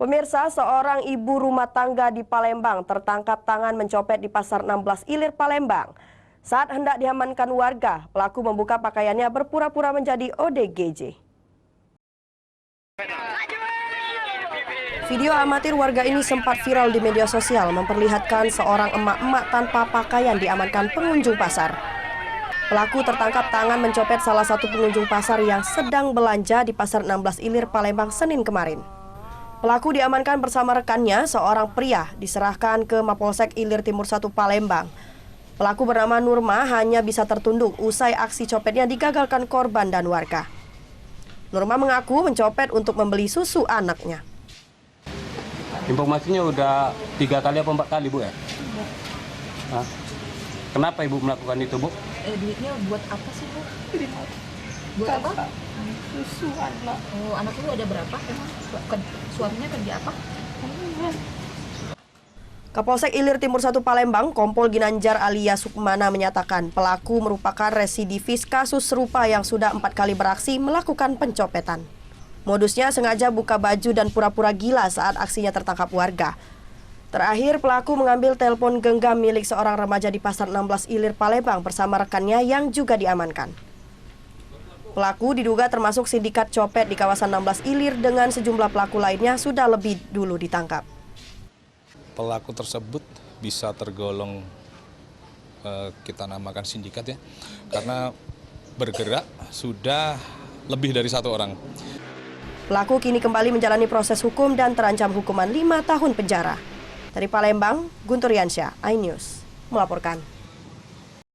Pemirsa, seorang ibu rumah tangga di Palembang tertangkap tangan mencopet di Pasar 16 Ilir, Palembang. Saat hendak diamankan warga, pelaku membuka pakaiannya berpura-pura menjadi ODGJ. Video amatir warga ini sempat viral di media sosial memperlihatkan seorang emak-emak tanpa pakaian diamankan pengunjung pasar. Pelaku tertangkap tangan mencopet salah satu pengunjung pasar yang sedang belanja di Pasar 16 Ilir, Palembang, Senin kemarin. Pelaku diamankan bersama rekannya, seorang pria, diserahkan ke Mapolsek Ilir Timur 1 Palembang. Pelaku bernama Nurma hanya bisa tertunduk usai aksi copetnya digagalkan korban dan warga. Nurma mengaku mencopet untuk membeli susu anaknya. Informasinya udah 3 kali atau 4 kali, Bu, ya? Hah? Kenapa Ibu melakukan itu, Bu? Duitnya buat apa sih, Bu? Buat apa? Susu anak. Oh, anak Ibu ada berapa? Suaminya kerja apa? Kapolsek Ilir Timur 1 Palembang, Kompol Ginanjar Alia Sukmana menyatakan pelaku merupakan residivis kasus serupa yang sudah 4 kali beraksi melakukan pencopetan. Modusnya sengaja buka baju dan pura-pura gila saat aksinya tertangkap warga. Terakhir, pelaku mengambil telepon genggam milik seorang remaja di Pasar 16 Ilir, Palembang bersama rekannya yang juga diamankan. Pelaku diduga termasuk sindikat copet di kawasan 16 Ilir dengan sejumlah pelaku lainnya sudah lebih dulu ditangkap. Pelaku tersebut bisa tergolong kita namakan sindikat ya, karena bergerak sudah lebih dari 1 orang. Pelaku kini kembali menjalani proses hukum dan terancam hukuman 5 tahun penjara. Dari Palembang, Guntur Yansyah, iNews melaporkan.